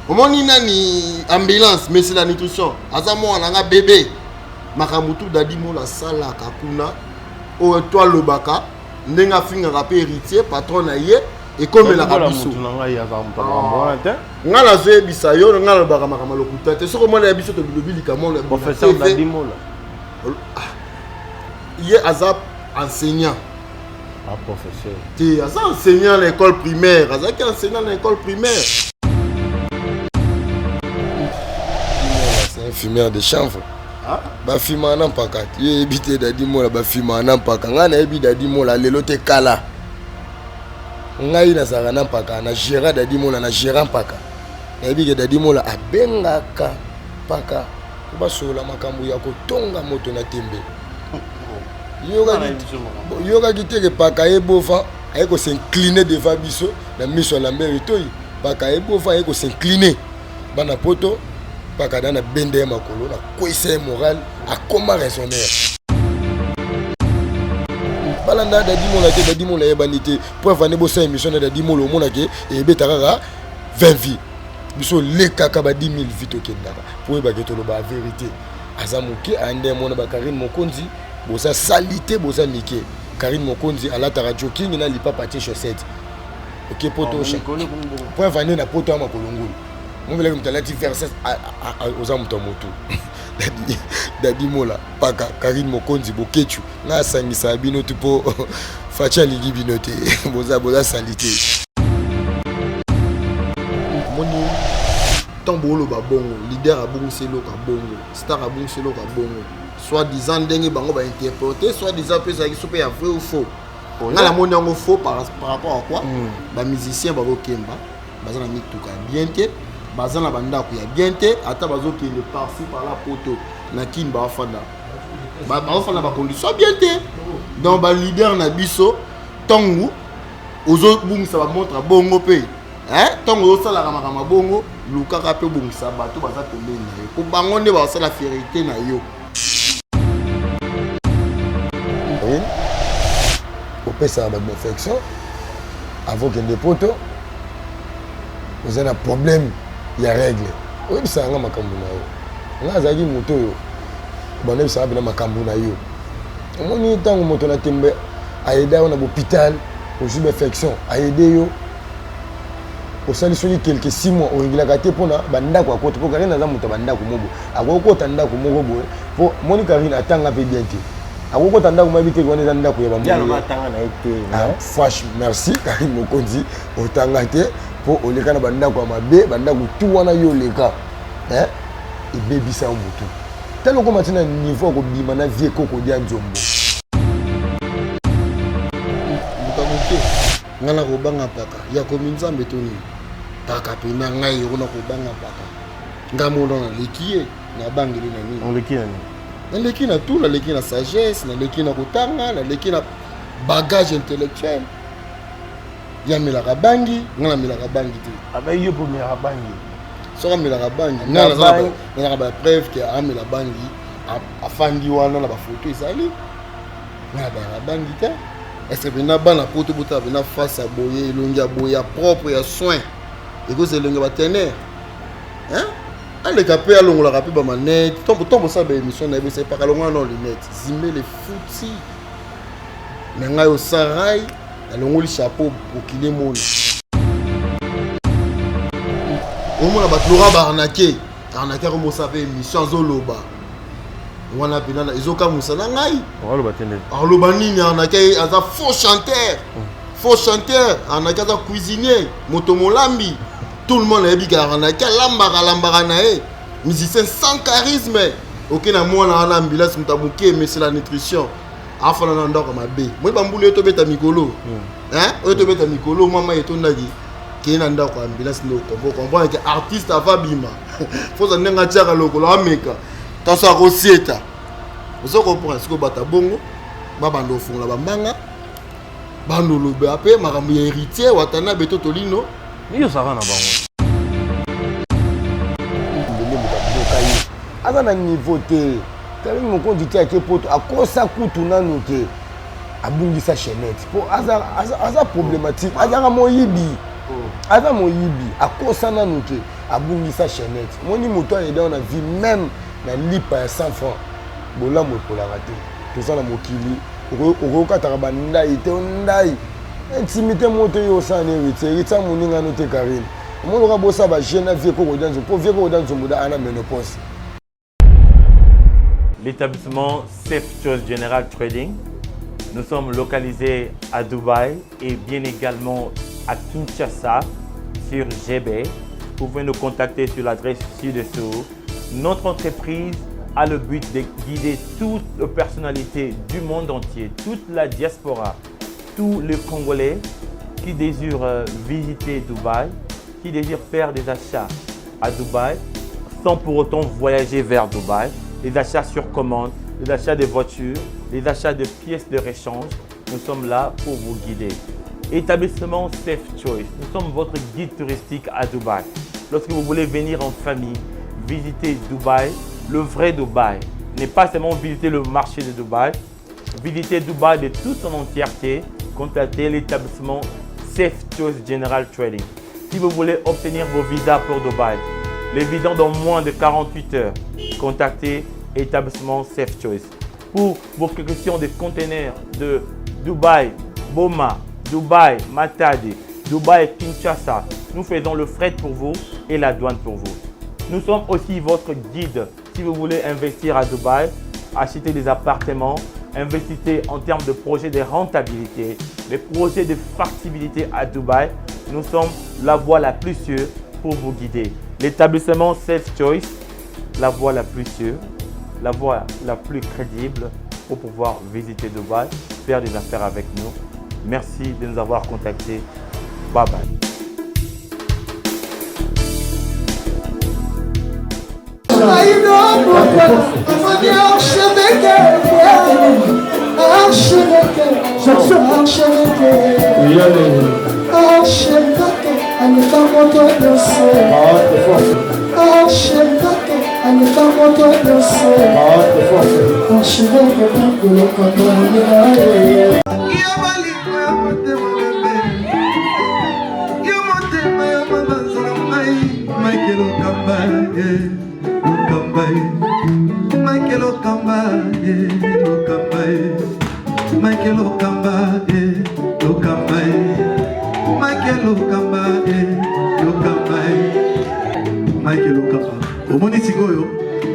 omoni nani ambulance mais c'est la nutrition aza mwana nga bébé makamutu dadi mola sala kakuna o toi lobaka ndenga finga ka héritier patron na ye et comme la rabiso nga la zoe bisayo nga lobaka makama lokuta te soko mona ya biso to bilobili kamona professeur dadi mola ye aza enseignant. Ah, professeur. Tu es enseignant à l'école primaire. Tu es enseignant à l'école primaire. C'est un fumeur de chanvre. Ba fima na mpaka. Ye ebité dadi mola ba fima na mpaka. Nga na ebi dadi mola lelo te kala. Ngai na saka na mpaka na gérant dadi mola na gérant mpaka. Na ebi ke dadi mola abengaka mpaka. Ba sola makambo ya kotonga moto na tembe. Yoga kiteke paka ebofa ayeko s'incliner devant biso na mission na mérito paka ebofa ayeko s'incliner bana poto paka dana bende makolo na koise moral akoma raisonnaire balanda dadi mola yebanité pour vane bossa émission na dadi mola mona ke e betaka 20 vies biso le kaka ba 10 000 vies to kendaka pour ba ketolo ba vérité azamuki ande mona ba Karine Mokonzi bosa salité bosa niqué Karine Mokonzi à la jogging na lipa patin chaussette OK poto point vanner na poto ma kolongolo mon vele mtalati verset aux amuto moto dadi mola paka Karine Mokonzi bokechu na sangisa bino tupo facha ligi binote bosa salité moni tambolo ba bongo leader abongo selo ka bongo star abongo selo ka bongo soit disant dengue bango va interpréter soit disant que ça est vrai ou faux. On a la monnaie en faux par rapport à quoi? Les musiciens va kemba, bazana mituka bien te, bazana banda ko ya bien te, ata bazo qui ne par-ci par la poto na kin ba fanda. Ba fanda ba condition bien te. Donc ba leader na biso tongu ozo bung ça va montrer bongo pe. Hein? Tongu ozo sala kama bongo, luka ka pe bung ça bato baza tomber na yo. Ko bango ne ba sala fierté na yo. Au ça va perfection avant que des poteaux vous avez un problème il y a règle oui ça nga makambu na yo nga zaki moto yo bana ça ba makambu na yo omoni tango moto na tembe aida na hôpital au jour d'infection aider yo au sali soli quelques 6 mois au régler te pona banda kwa koto pour Karine na moto banda ko mobo akoko tanda ko mogo boy pour moni Karine atanga pe bien te akoko tanda ko mabite ko neza ndako ya bambo ya tanga na ete franchement merci Karine Mokonzi otanga te pour oleka na banda ko mabe banda ko tout wana yo leka et baby sa mutu tellement ko matina niveau ko bima na vie ko dia nzombo mukamuke ngana ko banga paka ya ko minzambe toni taka pe na ngai ko na ko banga paka ngamono na likie na bangeli na nini on likie nani na leki na tout na leki na sagesse na leki na kotanga na leki na bagage intellectuel ya milaka bangi ngana milaka bangi te abai yo pour milaka bangi so milaka bangi ngana ba preuve que a milaka bangi afandi wana na ba photo ezali ngana ba bangi te est-ce que na bana poto bota na face à boyer elongi boya propre ya soin et que c'est elongi ba tener hein. Les capés à l'ongla rapé ba manette tombe ça ba émission na c'est pas kalonga non lunettes zimé les fouti mais ngai au sarai alongo le chapeau pour qu'il est mon au moins ba tlora ba arnaquer comme ça ba émission zoloba wana pinana izoka musana ngai oloba tende oloba nini arnaquer aza faux chanteur arnaquer aza cuisinier moto molambi. Tout le monde a dit qu'il y a un musicien sans charisme. Ok, na moi na ambulance mutabouké mais c'est la nutrition. Afana na ndoko mabe. Moi bambule to beta mikolo. Hein? O to beta mikolo mama etondaki. Ke na ndoko ambulance no ko comprendre que artiste ava bima. Faut ça nenga tiaka lokolo ameka. Tasa ko sieta. Vous comprenez ce que bata bongo baba ndo funga bambanga. Bando lobe ape makambo ya héritier watana beto tolino. Yo ça va na bango. Aza na niveau te. Karine Mokonzi te ake poto akosa kutu nanu te. Abungisa chaînette. Pour aza problématique. Aza moyibi. Aza moyibi akosa nanu te. abungisa chaînette moni moto ayeda na vie même na lipa ya 100 francs bolamu ekolaka te toza na mokili okokataka bandai te ondai intimité moto yo osana héritier moninga no te Karine omondoka bosa bajeune vie kokodia nzombo po vie kokodia nzombo da ana ménopause. L'établissement Safe Choice General Trading, nous sommes localisés à Dubaï et bien également à Kinshasa sur GB. Vous pouvez nous contacter sur l'adresse ci-dessous. Notre entreprise a le but de guider toutes les personnalités du monde entier, toute la diaspora, tous les Congolais qui désirent visiter Dubaï, qui désirent faire des achats à Dubaï sans pour autant voyager vers Dubaï. Les achats sur commande, les achats de voitures, les achats de pièces de rechange. Nous sommes là pour vous guider. Établissement Safe Choice, nous sommes votre guide touristique à Dubaï. Lorsque vous voulez venir en famille, visiter Dubaï, le vrai Dubaï, n'est pas seulement visiter le marché de Dubaï, visiter Dubaï de toute son entièreté, contactez l'établissement Safe Choice General Trading. Si vous voulez obtenir vos visas pour Dubaï, les visas dans moins de 48 heures, contactez l'établissement Safe Choice. Pour vos questions de conteneurs de Dubaï, Boma, Dubaï, Matadi, Dubaï, Kinshasa, nous faisons le fret pour vous et la douane pour vous. Nous sommes aussi votre guide si vous voulez investir à Dubaï, acheter des appartements, investissez en termes de projets de rentabilité, les projets de factibilité à Dubaï. Nous sommes la voie la plus sûre pour vous guider. L'établissement Safe Choice, la voie la plus sûre, la voie la plus crédible pour pouvoir visiter Dubaï, faire des affaires avec nous. Merci de nous avoir contactés. Bye bye.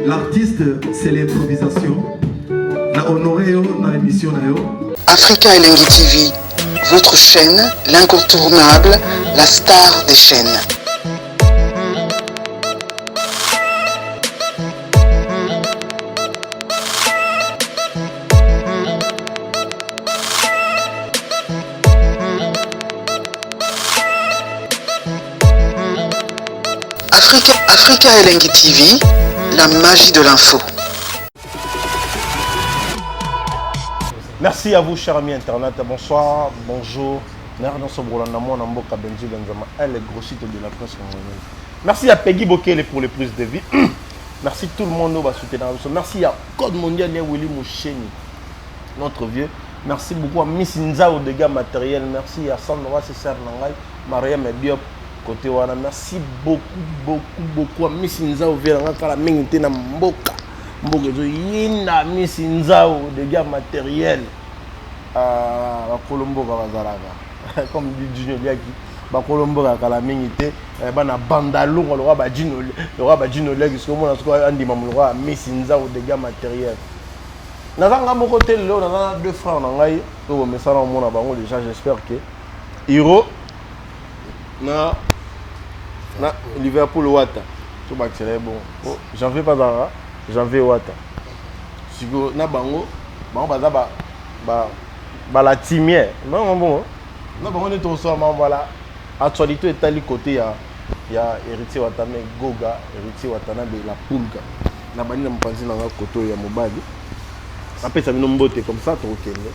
L'artiste, c'est l'improvisation. Na honoré dans l'émission. Africa Elengi TV, votre chaîne, l'incontournable, la star des chaînes. Africa Elengi TV, la magie de l'info. Merci à vous, chers amis Internet. Bonsoir, bonjour. Merci à Peggy Bokele pour les prises de vie. Merci tout le monde qui va soutenir. Merci à Code Mondial Willy Moucheni, notre vieux. Merci beaucoup à Miss Nzao de gars matériel. Merci à Sandra César Nangai, Maria Mediop. Côté wana, merci beaucoup à Miss Nzao Véranga Kala Mingite na Mboka. Mboka zo yinda Miss Nzao de gars matériel. La Colombo Bazaraga. Comme dit Junior Liaki, ba Colombo Kala Mingite, bana bandalo le roi Badjino, le roi Badjino Leg, ce que moi na andi mamulwa Miss Nzao de gars matériel. Nazanga moko tel lo na deux frères na ngai, to me sala mona bango déjà j'espère que Hiro na Liverpool Wata. Tout va accélérer bon. J'en vais pas dans j'en vais Wata. Si go na bango, baza ba la timière. Non bon. Na bango ne to so voilà. Actualité est tali côté ya héritier Wata mais Goga, héritier Wata na de la Pulga. Na bani na mpanzi na koto ya mobali. Après ça vient mbote comme ça trop kende.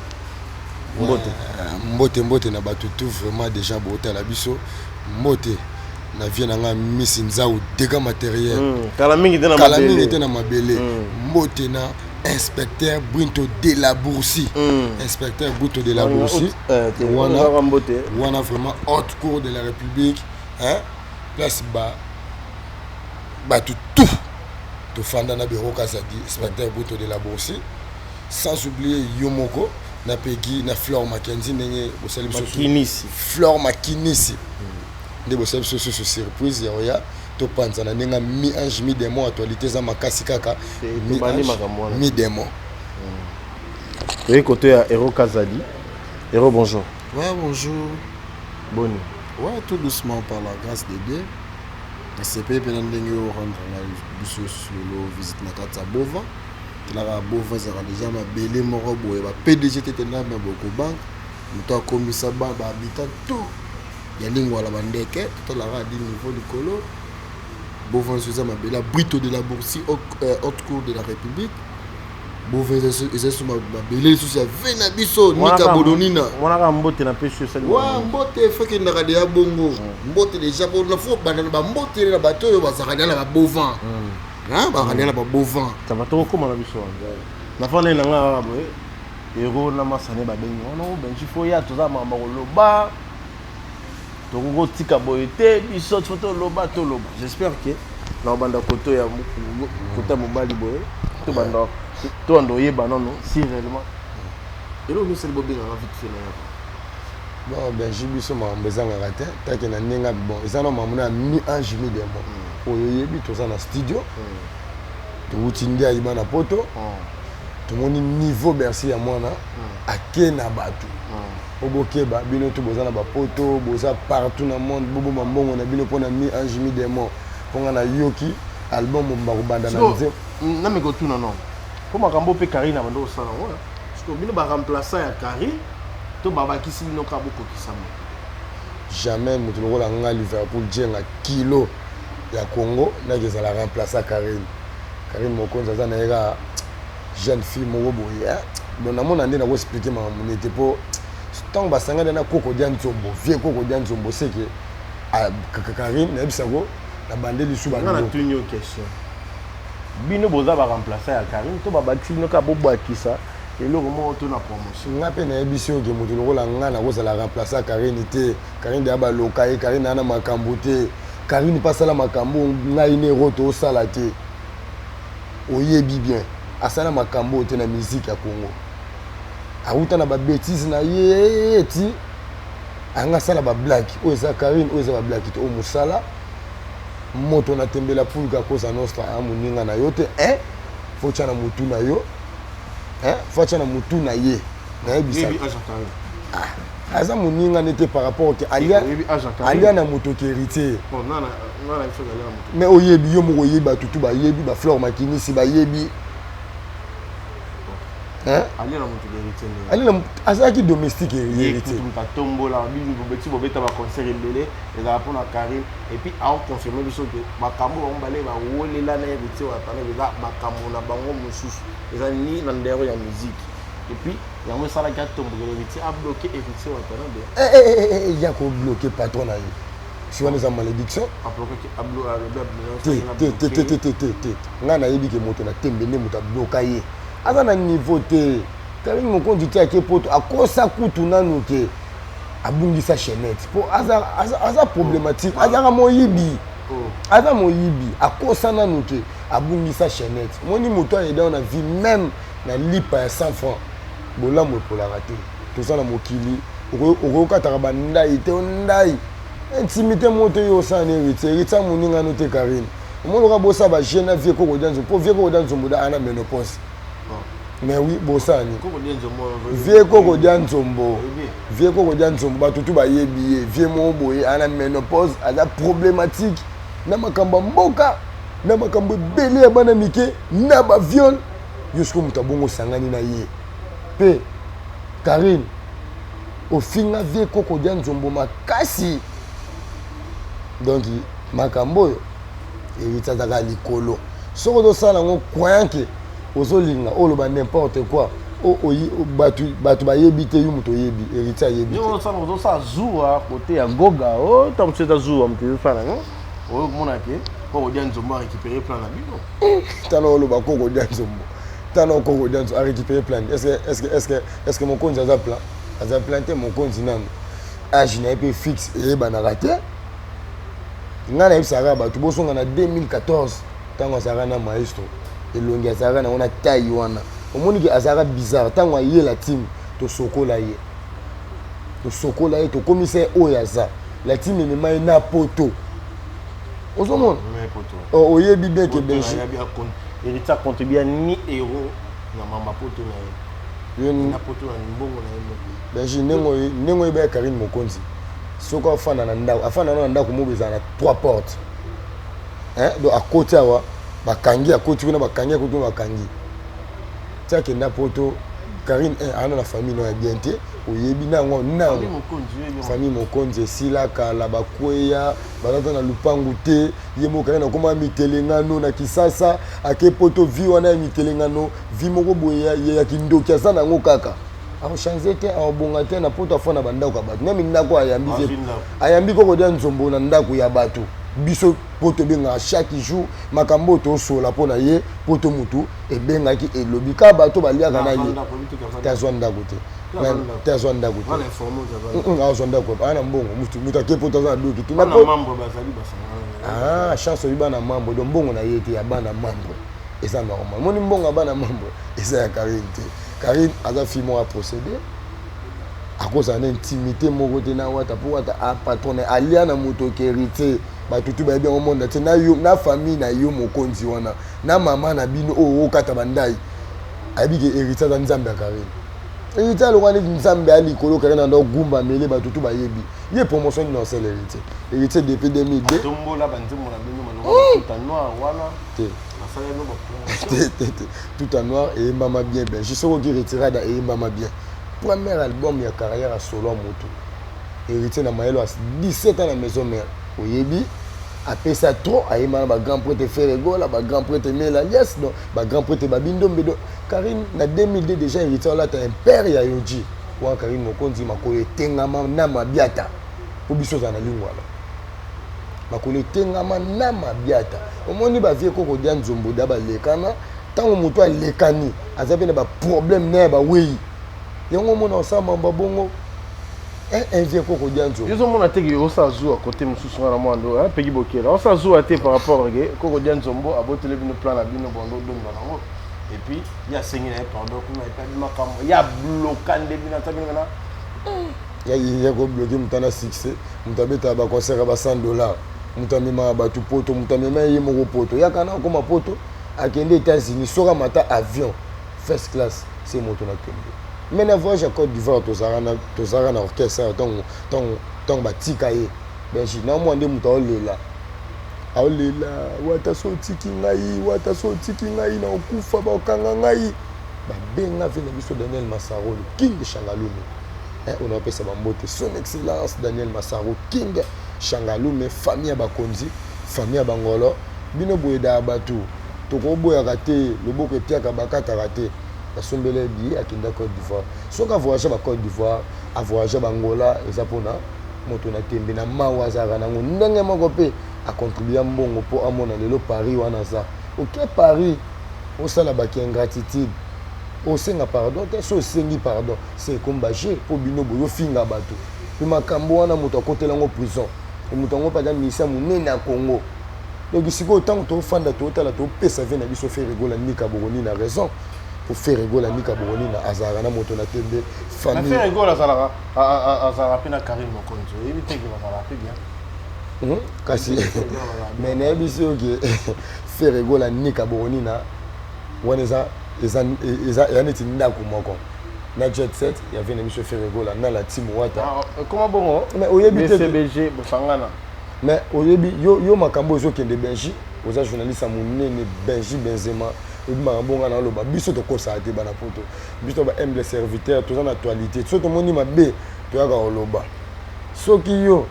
Mbote na batutu vraiment déjà boté la biso. Mbote na vie na Miss Nzao dégâts matériels. Kala mingi était na mabele. Mbote na inspecteur Brinto de la Boursi. Inspecteur Brinto de la Boursi. Wana vraiment haute cour de la République, hein? Place bas tout tofanda na Beroka Zadi spectateur buto de la Bourse sans oublier Yomoko na Peggy na Flore Mackenzie ndenge bosali biso Flore Makinisi nde bosali biso sur surprise ya oya topanza na ndenge mi-ange mi-démon actualité za makasi kaka mi-démon oui côté à Hero Kazadi. Hero bonjour. Ouais, bonjour. Bonne. Ouais, tout doucement par la grâce de Dieu. C'est pas pendant que nous rentrons là, nous visite na kata Bova. La Bova sera déjà ma belle morobo et ma PDG était là mais beaucoup banque. Nous avons commis ça ba habitant tout. Il y a lingua la bandeke, tout la ra di niveau du colo. Bova c'est ma belle brito de la Bourse haute cour de la République. Bova c'est sur ma belle sous vena biso nika bodonina. Wana mbote na pêche ça. Ouais, mbote faut que na radio bongo. Mbote déjà pour la faut banana ba mbote na bato yo bazakanya na ba bovin. Hein, ba kanya na ba bovin. Ça va trop comment la biso. Na fane na nga boy. Hero na masane ba bengi. Non, ben il faut ya toza mama loba. Tongo tika boyete biso photo loba to loba. J'espère que na banda koto ya kota mobali boy. To banda to andoye banano si réellement. Et là, nous sommes vite fait. Bon, ben, j'ai vu ça, mais ça m'a raté. Tant qu'il y a un négat, bon, ils en ont mis mi-ange mi-démon. Au Yébi, tout ça dans le studio. Tout le monde a eu un poto. Tout le monde niveau Bercy à moi, à Kena Batu. Au Bokeba, bino tout boza na ba poto, boza partout dans le monde, bobo mambongo na bino pour na mi-ange mi-démon. Pour na Yoki, album Mbakubanda na nzé. Non, mais go tout non. Pour ma cambo pe Karina bando ça là. Bino ba remplaçant ya Kari to baba kisi bino ka boko kisama jamais mutu lokola nga Liverpool jenga kilo ya Congo na keza la remplacer Karine Mokonza za na eka jeune fille moko boye bon na mona ndena ko expliquer ma munete po tant basanga na Koko Dianzombo vieux Koko Dianzombo c'est que Karine na bisako na bandeli sou ba na tunyo question bino boza ba remplacer ya Karine to baba kisi bino ka bobo akisa. Et le moment où on a promotion. On a peine à émission que nous avons la remplacer Karine était Karine de Abaloka et Karine Nana Makambote. Karine passe à la Makambo, on a une roto salate. Oyebi bien. Asala Makambo est la musique à Congo. A outa na ba bêtise na yeti. Anga sala ba black. O eza Karine, o eza ba black to musala. Moto na tembela pour ka kosa nostra amuninga na yote faut tshana mutu na yo. Faut que mutu na ye na ebisa aza muninga nete par rapport que alia na mutu ki héritier mais oyebi yo moko yeba tutu ba yebi ba Flore Makinisi ba yebi alia na mutu héritier alia aza ki domestique héritier tout tombo la bini bobeti bobeta ba concert elele et la pour na Karine et puis a confirmer biso que makambo on balé ba wolela na héritier wa tana ba makambo na bango mususu eza ni na ndero ya musique et puis il y a un sala qui a tombé héritier a bloqué héritier wa tana il y a ko bloquer patron na ye si on les a malédiction a bloqué nga na yebi ke moto na tembe ne moto bloquer ye aza na niveau te Karine Mokonzi ti ake poto akosa kutu nanu ke abungisa chaînette po aza problématique aza moyibi akosa nanu ke abungisa chaînette moni moto ayeda na vie même na lipa ya 100 francs bolamu pour la rater tout ça na mokili okokataka bandai te ondai intimité moto yo sana héritier moninga no te Karine omoloka bosa ba jeune vie Koko Dianzombo po vie Koko Dianzombo da ana ménopause. Mais oui, Bossani. Vieux Koko Dianzombo. Vieux Koko Dianzombo, batutu ba yebi, vieux mon boy, à la ménopause, à la problématique. Na makamba mboka, na makamba belé ya bana mike, na ba viol. Yosko mutabongo sangani na ye. Pe Karine, au final vieux Koko Dianzombo makasi. Donc makambo héritier daga likolo. Soko do sala ngo croyant que ozolinga oloba n'importe quoi batu ba yebite yu muto yebi héritier yebi yo ça on ça zoua côté ya goga tam c'est zoua mtu fana non o mona ke Koko Dianzombo a récupéré plan na bino tano oloba Koko Dianzombo a récupéré plan est-ce que mon compte a planté mon compte nan age na peu fixe et ba na raté ngana yebisaka bato bosonga na 2014 ntango azalaka na maestro elongi azalaka na wana tai wana omoni ke azalaka bizarre ntango ayela time tosokola ye tokomisa ye oyo aza la time emema ye na poto ozomona oyebi bien ke benji héritier contribue ni héros na mama poto na ye na poto na mbongo na ye benji ndenge oyeba ya Karine Mokonzi soki afanda na ndako moko ezala na 3 portes donc akoti awa bakangi akoti kuna bakangi tiake nda poto Karine ana na famille no ya bien te oyebi nango famille Mokonzi esila kala bakweya bazata na lupangu te ye moko Karine akoma mitelengano na Kisasa ake poto vi wana ya mitelengano vi moko boye ya kindoki aza nango kaka achange te abonga te na poto afona bandako ya bato meme ndako ayambi koko dia nzombo na ndako ya bato biso poto benga chaque jour makambo tosola mpona ye poto mutu ebengaki elobi ka bato baliaka na ye te azwa ndako te azwa ndako te ana mbongo mutu ake poto aza na doki te chance oyi bana mambo donc mbongo na ye te ya bana mambo eza normal moni mbongo ya bana mambo eza ya Karine te Karine aza fille moko procédé à cause de l'intimité moko te na wata po wata a patron alia na moto ke héritier bato tu ba bien au monde te na yo na famille na yo Mokonzi wana na mama na bino o kata bandai abi ke héritier za Nzambe ya Karine héritier lo kwani Nzambe ali kolo Karine ndo gumba mele bato tu ba yebi ye promotion non c'est héritier depuis 2002 tombola banzimo na bino maloko tout en noir wana te tout en noir et maman bien ben je sais qui retiré da et maman bien premier album ya carrière à solo moto héritier na maelo 17 ans na maison mère oyebi après ça trop ayema ba grand prêtre Ferregola ba grand prêtre Mela yes donc ba grand prêtre Babindo Mbedo Karine na 2002 déjà héritier là ta un père ya Yoji wa Karine Mokonzi makolo tengama na mabiata obiso za na lingwala makolo tengama na mabiata omoni ba vie koko dia nzombo da balekana tango moto alekani azabe na ba problème na ba wei yango mona osama babongo un vie koko dia nzombo ils ont mon attaque osa zu à côté mususu na mwando pegi bokela osa zu até par rapport à koko dia nzombo abotele bino plan na bino bondo donga nango et puis il y a sengi na pardon kuma et puis makambo ya blokande bino tabino na ya ko bloquer mutana succès mutabeta ba concert ba $100 mutamema batu poto mutamema ye moko poto yakana koma poto akende États-Unis soka mata avion first class c'est moto na kende maintenant voyage à Côte d'Ivoire tozara na orchestre tant batika ye benji na mwande muta olela wata so tiki ngai na okufa ba okanga ngai ba benga vena biso Daniel Massaro le king de Changalume on appelle ça bambote son excellence Daniel Massaro king Changalume famille bakonzi famille bangolo bino boyeda batu toko boya raté loboko epiaka bakata raté basombele bi akinda Côte d'Ivoire soka voyager ba Côte d'Ivoire a voyager bangola eza pona moto na tembe na mawa zara nango ndenge moko pe a contribuer mbongo po amona lelo Paris wana za OK Paris au sala ba ki ingratitude au senga pardon te so sengi pardon c'est comme baje po bino boyo finga bato pe makambo wana moto akotela ngo prison moto ngo pa da misa munene na Congo donc siko autant to fanda to tala to pesa vena biso Ferregola nika boroni na raison pour Ferregola nika boroni na azara na moto na tembe famille Ferregola azara pena Karine Mokonzi il était que azara pe bien kasi mais na biso que Ferregola nika boroni na waneza yaneti ndako moko na jet set ya vena biso Ferregola na la team wata comment bon mais oyebi BCBG bosangana mais oyebi yo makambo ezokende Benji oza journaliste monene Benji Benzema ebi makambo na loba biso to kosa te bana poto biso ba humble serviteur toza na actualité so to moni mabe to yaka oloba soki yo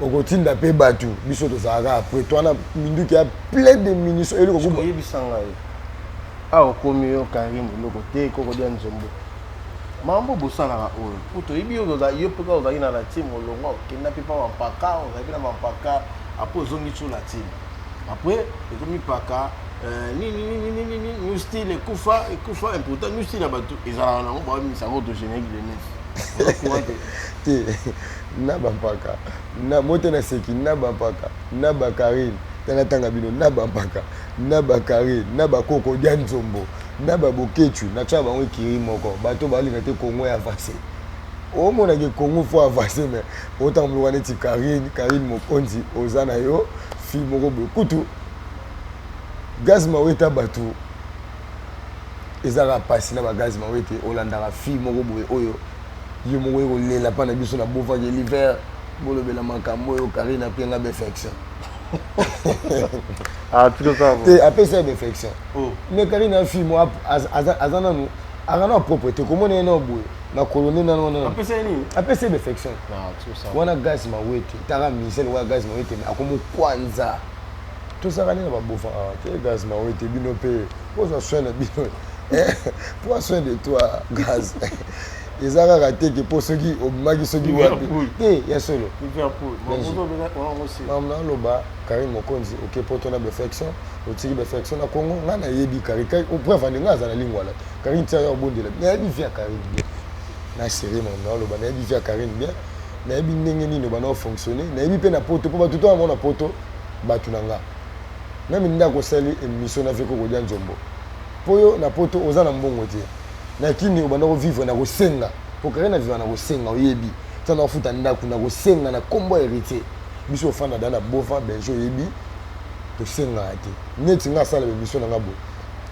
okotinda pe batu biso to zaka après toi na minduki ya plein de ministres eli ko oyebi sanga a okomi yo Karine loko te koko dia nzombo mambo bosanaka oyo poto yebi yo mpoka ozalaki na la team olongo okenda mpe mpa mampaka ozalaki na mampaka apres ozongi so la team apres ekomi paka new style ekufa important new style ya bato ezalaka nango bawamisa yango autogénérique de neuf te na bampaka na moto na seki na bampaka na bakarine tanga bino na bampaka na bakarine na bakoko dia nzombo na babokechu na tsa bango kiri moko bato balinga te Congo ya avancé o mona ke Congo fo avancé mais autant mluka neti karine mokonzi ozana yo fi moko boye kutu gaz maweta bato ezaka pasi na bagaz mawete olandaka fi moko boye oyo yo moko ekolela mpa na biso na bofaki l'hiver bolobela makambo oyo karine apenga béfection te apesa ya béfection mais karine afi mo aza nanu aka na propreté komona ye na boye na kolone nano apesa ya béfection wana gaz mawete taka misele wana gaz mawete akomokwanza tosaka nini na babofa te gaz mawete bino mpe pozwa soin na bino prends soin de toi gaz ezaka kateke po soki obimaki soki wapi te ya solo mamna aloba karine mokonzi oke po tona béfection otiki béfection na Congo nga nayebi karine preuve nga aza na lingwala karine tia yo obondela nayebi vi ya karine bien na série mamna aloba nayebi vi ya karine bien nayebi ndenge nini bana ofonctionne nayebi mpe na poto po bato to amona poto bato na nga meme ndako osali émission na veko kodia nzombo po yo na poto oza na mbongo te nakini obanda kovivre na kosenga po karine na vivre na kosenga oyebi tia na ofuta ndako na kosenga na kombo héritier biso ofanda da na bofa benjo oyebi tosengaka te neti nga asala bémission na nga boye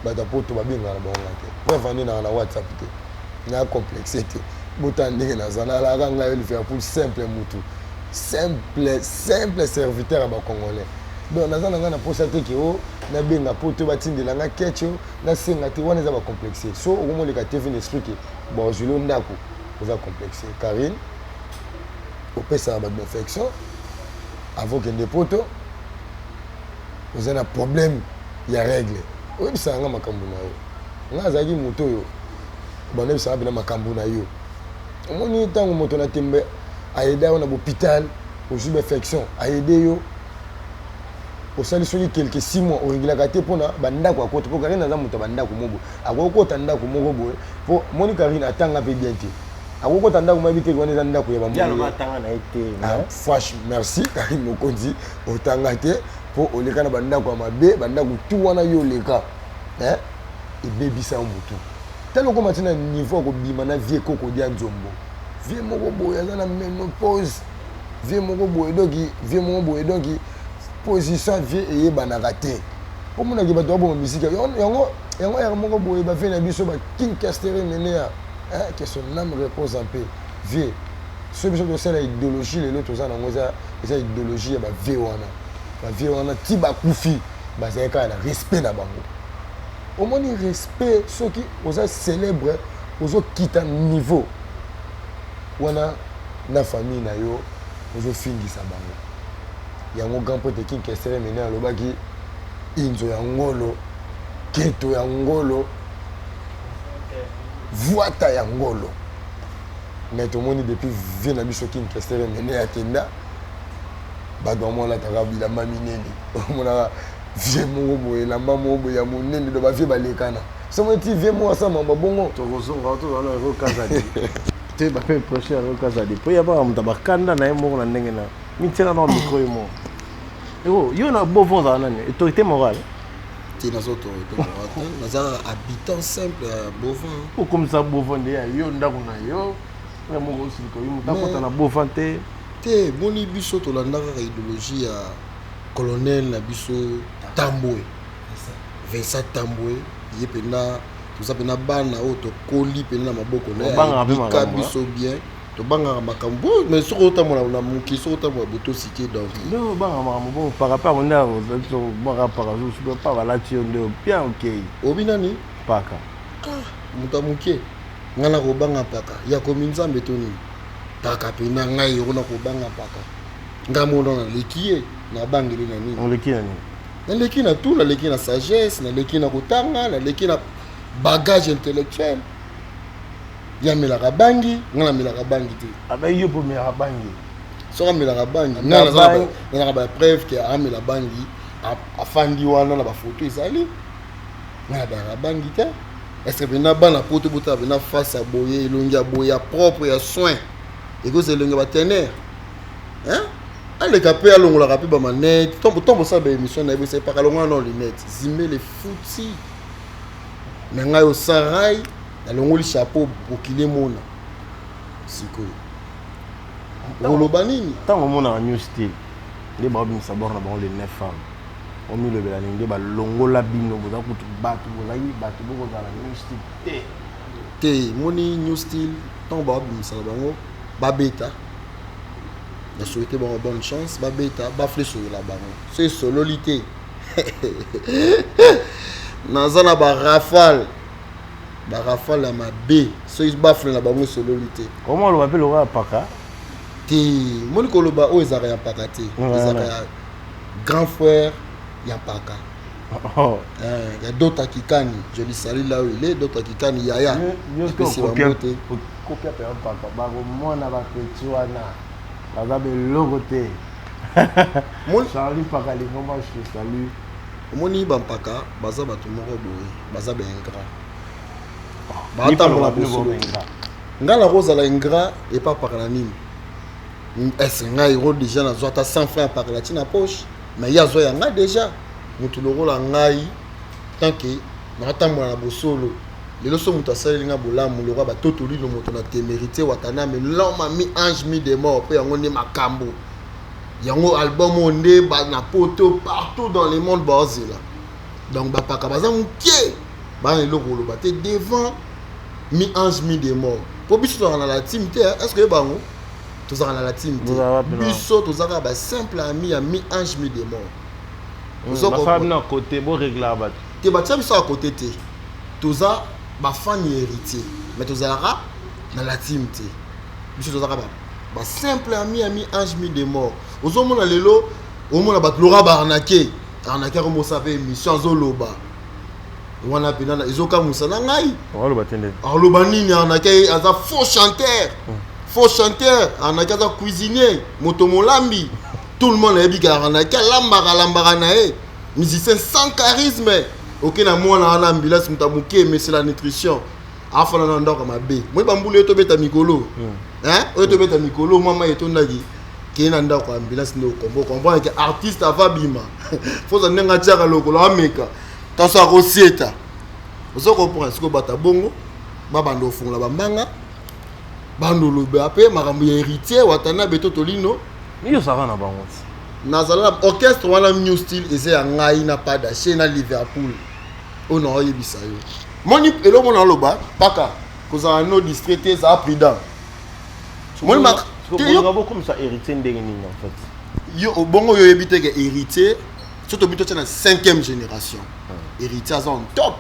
bato poto babengaka na bango te preuve ande naka na whatsapp te na complexe te bota ndenge naza nalaka ngai liverpool simple mutu simple serviteur ya bacongolais donc naza na ngai na posa te ke o nabenga poto batindela nga ketch o nasenga te wana eza bacomplexe so okomoleka te vin esprit ke bozwili ndako oza complexe karine opesaka babéfection avokende poto oza na problème ya règle oyebisaka nga makambo na yo nga azalaki moto oyo banayebisaka mpena makambo na yo omoni ntango moto na tembe ayede yo na bohôpital ozwi béfection ayede yo osali soki quelque 6 mois oreglaka te mpona bandako akota mpo karine aza moto ya bandako moko akokota ndako moko boye mpo moni karine atanga mpe bien te akokota ndako mayebi te wana eza ndako ya franche merci karine mokonzi otanga te mpo oleka na bandako ya mabe bandako tu wana yo oleka ebebisa motu tala okoma ti na niveau akobima na vie kokodia nzombo vie moko boye aza na ménopause vie moko boye donki position vie eyebanaka te mpo monaki bato baboma misika yango yaka moko boye bavie na biso bakinkastere mene ya que son âme repose en paix vie so biso tosala idéologie lelo toza nango eza idéologie ya bavie wana ti bakufi bazali kaka na respect na bango omoni respect soki oza célèbre ozokita niveau wana na famille na yo ozofingisa bango yango grand pote kinkestere mene alobaki inzo ya ngolo keto ya ngolo voata ya ngolo mais tomoni depuis vie na biso kinkestere mene akenda bato bamolataka bilamba minene omonaka vie moko boye elamba moko boye ya monene do bavie balekana somo ti vie moko asama babongo tokozonga tozala ekokazadi te bape proche ekokazadi mpo yabaka moto bakanda na ye moko na ndenge na mitiela na micro ye moko yo na bovon ozala nani autorité morale te naza autorité morale te naza habitant simple ya bovin okomisa bovin nde ya yo ndako na yo ya moko osilika yo moto akota na bovin te te boni biso tolanda kaka idéologie ya colonel na biso Tambwe Vincent Tambwe ye pena toza pena bana oyo tokoli pena na maboko na biso bien tobangaka makambo mais soki otambola na moki soki otambola boto cité donc no banga makambo bon par rapport nda banga par jour pas balati yo nde bien okei obi nani paka moto moke nga na kobanga paka ya komi nzambe to nini paka pena ngai yoko na kobanga paka nga mona naleki ye nabangeli na nini oleki na nini naleki na tout naleki na sagesse naleki na kotanga naleki na bagage intellectuel yamelaka bangi nga namelaka bangi te abe yo po melaka bangi soki amelaka bangi nga nazalaka bapreuve ke amela bangi afandi wana na bafoto ezali nga namelaka bangi te est-ce que bena bana poto bota bena face à boyer elongi ya boya propre ya soin et que c'est elongi ba tener hein allez capé alongola capé ba manette tombo ça ba émission na c'est pas kalonga non lunette zimé les fouti mais ngai au sarai alongoli chapeau bokile mona siko Rolobani tant on a un new style les babim sabor na ba les 9 femmes on mi le bela nde ba longola bino boza kutu batu bozai batu bokozala new style te moni new style tant babim ça bango babeta na souhaiter bonne chance babeta ba flesso la bango c'est sololité nazana ba rafale à ma B ceux bafle na bango sololité comment on appelle le paka te moni ko loba o ezaka ya paka te ezaka grand frère Yapaka. Oh. Il y a d'autres qui canent. Je lui salue là où il est. D'autres qui canent. Yaya. C'est un côté. Copia per un papa. Bago moi na ba petouana. Baza be logote. Mon Charlie paka les moments je te salue. Moni ba paka baza ba tout moko boye. Baza be ingrat. Ba tambola bosolo. Ngala rosa la ingrat et pas par la nini. Est-ce nga iro déjà na zota 100 francs par la tina poche. Mais il y a zoya déjà mutu lokola ngai tant que na tambola na bosolo les leçons mutu asali nga bolamu lokwa ba totoli lo moto na témérité watana mais l'homme a mis ange mis des morts pe yango ne makambo yango album onde ba na poto partout dans le monde bazela donc ba paka baza mukie ba le lokolo ba te devant mi ange mis des morts pour biso dans la team est-ce que bango tous à la team biso tous à ba simple ami a mi ange mi des morts vous ba femme na côté bo régler ba te ba biso à côté te tous à ba fan héritier mais tous à na la team te biso tous à ba simple ami a mi ange mi des morts ozo mona lelo o mona ba lora ba arnaquer comme ça fait émission zoloba wana pena izoka musana ngai o lo batende alors lo banini arnaquer aza faux chanteur faux chanteur, on a qu'à cuisinier, motomolambi, tout le monde a dit qu'il y a lambara nae, musicien sans charisme. Ok, na moi na ambulance mutabouké mais c'est la nutrition. Afa na ndoko mabe. Moi bambule to beta mikolo. Hein? O to beta mikolo mama etondaki. Ki na ndoko ambulance no kombo comprendre que artiste ava bima. Faut ça nenga tchaka lokolo ameka. Taso akosieta. Ozo comprendre ce que bata bongo, babando fonga bambanga. Bandolo be makambo ya héritier watana beto tolino yo ça va na bango nazala orchestre wana new style ese ya ngai na pada chez na Liverpool ono oyebisa yo moni elo mona loba paka kozala no distraité ça prudent moni mak yo ngabo comme ça héritier ndenge nini en fait yo bongo yo yebite ke héritier surtout bito tena 5e génération héritier azon top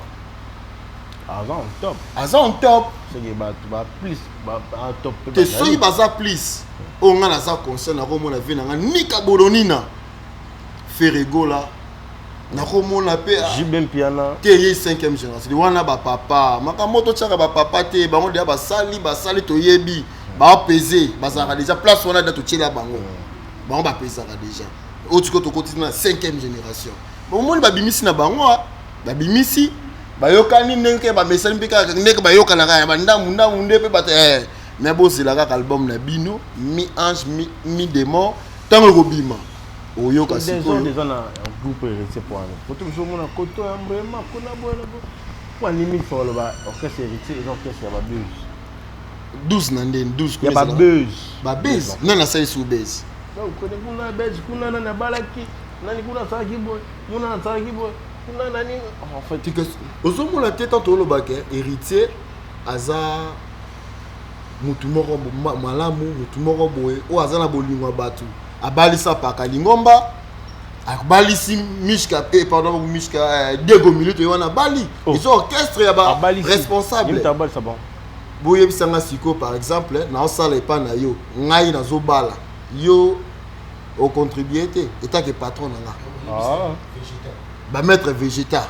Azon top. C'est que bah plus bah top. Te soyi baza plus. O nga na za concert na ko mona vina nga nika bolonina. Ferrego là. Na ko mona pe Jibem piana. Te ye 5e génération. Wana ba papa, maka moto tshaka ba papa te bango dia ba sali to yebi. Ba peser, bazaka déjà place wana da to tshela bango. Bango ba pesaka déjà. O tshiko to continue na 5e génération. Bon moni ba bimisi na bango, ba bimisi bayokani ndenge ba message mpika ndenge bayokana ka ba ndamu nde pe bata mais bo c'est la album na bino mi ange mi démon tango kobima oyoka siko déjà na groupe héritier pour aller pour tout le monde na koto ya vraiment kona bola bo kwa limite pour le ba orchestre héritier et orchestre ya ba buzz 12 na ndeni 12 ya ba buzz non na sai sous buzz donc kone kuna buzz kuna na balaki nani kuna saki boy kuna na saki boy en fait que osomo la tête to lobaka héritier aza mutu moko malamu mutu moko boye o aza na bolingwa batu abalisa paka lingomba abalisi mishka pardon mishka Diego Milito wana bali ils ont orchestre ya ba responsable il tabal ça bon boye bisanga siko par exemple na osala pa na yo ngai na zobala yo au contribuer état que patron na ba maître végétal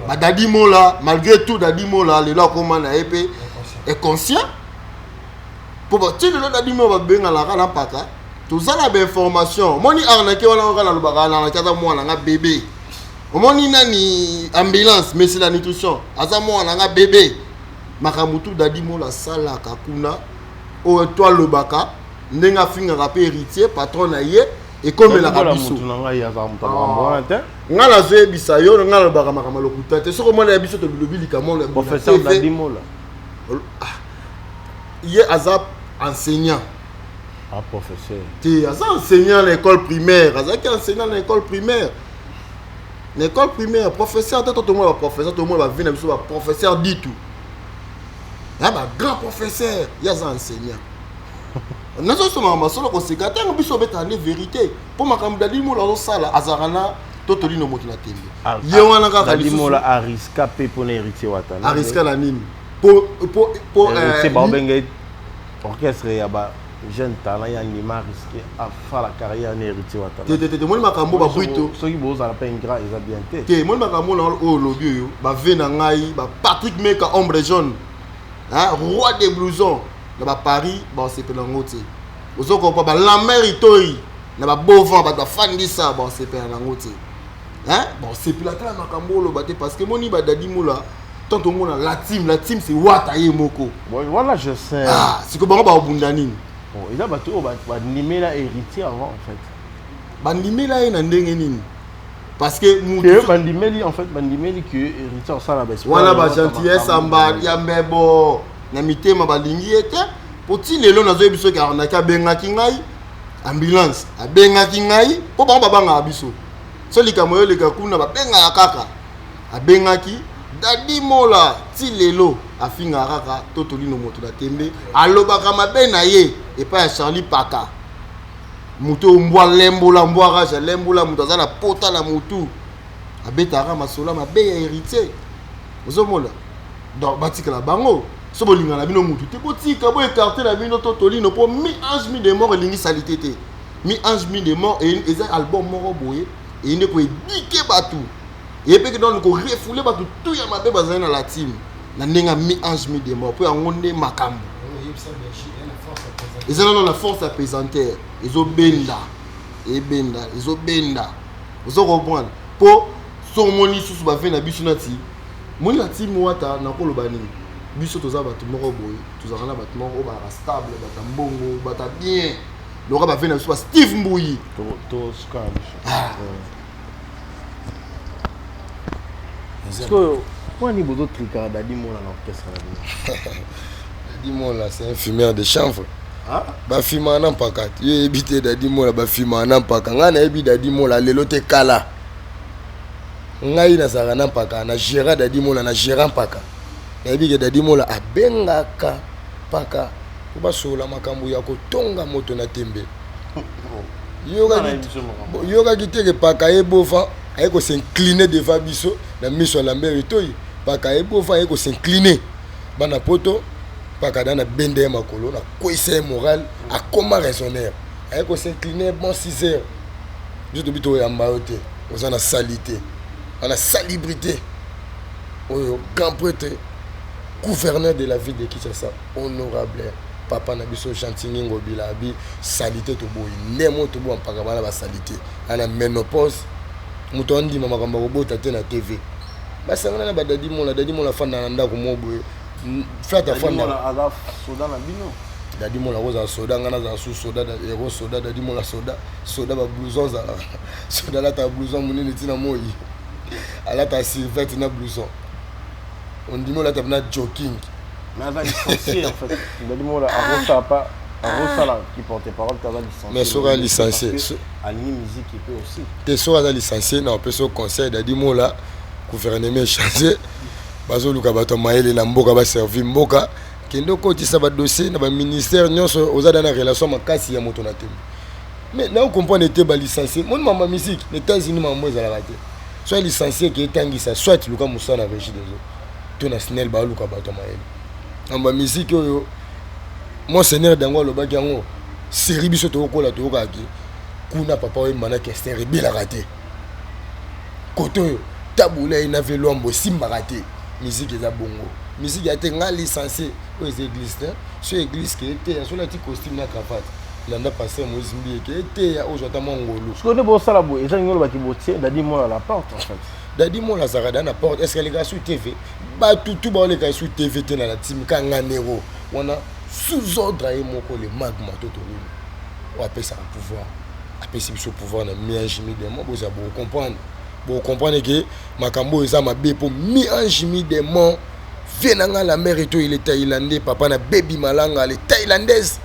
ba Dadi Mola malgré tout Dadi Mola le là comment na épée est conscient pour ba tu le Dadi Mola ba benga la kana paka to zala ba information moni arnaqué wana ngana lobaka na kaza mwana nga bébé omoni nani ambulance mais c'est la nutrition aza mwana nga bébé makamutu dadi mola sala kakuna o toi lobaka ndenga finga ka héritier patron na ye et comme la rabiso nga la zoe bisa yo nga lobaka makamalo kutate soko mona biso to bilobili kamona professeur dadi mola ye aza enseignant. Ah, professeur. Tu es enseignant à l'école primaire. Tu es enseignant à l'école primaire. L'école primaire, professeur, tout le monde professeur, tout le monde va venir, professeur dit tout. Il y a un grand professeur, il y a un enseignant. Nous sommes solo conséquents, nous sommes en vérité. Pour ma camarade, nous sommes sala azarana totoli no motuna tembe. Yewana ka kalimola ariska pe pour héritier watana. Ariska la nini. Pour c'est Babengay orchestre ya ba jeune talent ya nima risqué à faire la carrière en héritier watana. Te moi makambo ba bruito. Ceux qui boza la peine grand ils bien té. Te moi makambo na o lobby yo ba vena ngai ba Patrick Meka ombre jaune. Hein, roi des blousons. Dans Paris, bon c'est pas l'angoté. Vous avez compris, la mer est toy. Dans ba Beauvant, ba fandi ça, bon c'est pas l'angoté. Hein? Bon c'est plus la classe makambo lo baté parce que moni ba dadi moula. Tant au monde la team c'est Wataye Moko. Bon voilà je sais. Ah, c'est que bon ba obundani. Bon, il a battu ba nimé la héritier avant en fait. Ba nimé la ina ndenge nini? Parce que bandimeli en fait bandimeli que héritier ça la baisse. Voilà ba gentillesse amba ya mbebo. Na mitema balingi ete poti lelo nazo biso karnaka bengaki ngai ambulance abengaki ngai po ba banga biso so likamo yo leka kuna ba benga kaka abengaki dadi mola ti lelo afinga kaka totoli no moto na tembe alobaka mabe na ye et pas Charlie Paka muto mbwa lembola mbwa raja lembola muto azala pota la mutu abetaka masola mabe ya héritier ozomola donc batika la bango so bolinga na bino mutu te botika bo écarter la bino totolino pour mi ange mi de mort elingi salité te mi ange mi de mort et eza album moko boye et ne ko édiquer batu et pe que donc ko refouler batu tout ya mabe bazana na la team na ndenga mi ange mi de mort pour yangonde makambo eza na la force apesanteur ezo benda ezo benda ozo comprendre po so moni susu ba vena biso na ti moni la team wata na ko lobani biso toza bato moko boye tozaka na bato moko ba stable bata mbongo bata bien loka ba vena biso Steve Mbuyi to scam est-ce que quoi ni bodo trika dadi mola na orchestre la dadi mola c'est un fumeur de chanvre ba fima na mpaka yo ebité dadi mola ba fima na mpaka ngana ebi dadi mola lelo te kala ngai na saka na mpaka na gérant dadi mola na gérant mpaka nayebi ke dadi mola abengaka paka po basola makambo ya kotonga moto na tembe yokaki teke paka ebofa aye kosincline devant biso na miso ya lambert etoyi paka ebofa aye kosincline bana poto paka da na bende ya makolo na kwesa ye moral akoma raisonnaire aye kosincline bon 6 heures biso tobi toyamba yo te oza na salité ana salubrité oyo grand prêtre gouverneur de la ville de Kinshasa, honorable papa Nabiso Chantingi Ngobila abi salité to boy nemo to bo mpaka bana ba salité ana ménopause muto andi mama kamba robota te na TV basangana na badadi mola fanda na ndako moboye flata fanda ala soda na bino dadi mola roza soda ngana za su soda da ero soda dadi mola soda ba blouson za soda la ta blouson munini tina moyi ala ta silvette na blouson on dit moi là t'as jogging mais elle va licencier en fait on dit moi là Arosa pas Arosa là qui porte parole t'as licencié mais sera licencié Aligné musique il peut aussi t'es sera licencié non peut se conseil dadi moi là gouvernement changer bazo luka bato maele na mboka ba servir mboka kendo koti ça ba dossier na ba ministère nyonso ozada na relation makasi ya moto na tembe mais là on comprend était ba licencié mon maman musique les États-Unis maman ezala raté soit licencié qui est ça soit luka musana régie des autres national ba luka bato maele amba musique oyo monseigneur dango lobaki yango série biso to kola to kaki kuna papa oyo mana question rebela raté koto oyo tabula ina velombo simba raté musique eza bongo musique a été licencié aux églises sur église qui était sur la petite costume na cravate landa pasteur Moïse Mbié qui était au jota mongolo ce qu'on est bon ça là bo eza ngolo ba ki botier dadi moi à la porte en fait dadi mo la zarada na porte est-ce que les gars sur TV ba tout ba les gars sur TV te na la team ka nganero wana sous ordre et moko le magma totolo on appelle ça un pouvoir appelle ça ce pouvoir na mi anjimi de mo boza bo comprendre que makambo eza mabe po mi anjimi de mo venanga la mère et tout il est thaïlandais papa na baby malanga les thaïlandaise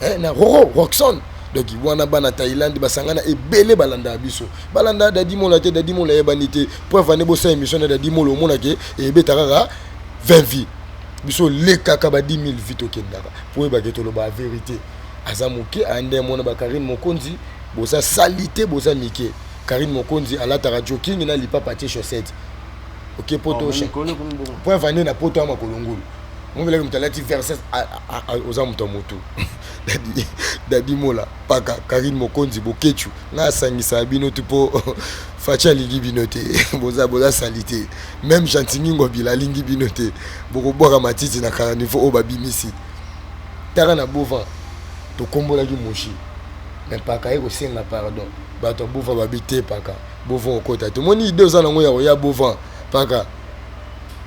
hein na Roro Roxanne donc wana bana Thaïlande basangana ebele balanda biso balanda dadi mo la te dadi mo la ebanité pour vane bo sa émission na dadi mo lo mona ke e betarara 20 vies biso le kaka ba 10 000 vies tokendaka pour ba keto lo ba vérité azamuke ande mona ba Karine Mokonzi boza salité boza mike Karine Mokonzi ala ta radio king na lipa patie chaussette OK poto pour vane na poto ma kolongolo mon village mtalati verset aux amuto moto dadi mola paka Karine Mokonzi bokechu na sangisa bino tipo facha lingi binote boza salité même Chantingingo bila lingi binote boko boka matiti na kala niveau obabimisi tara na bova to kombola ki moshi mais paka eko senga pardon bato bova babite paka bova okota to moni idée za nango ya bova paka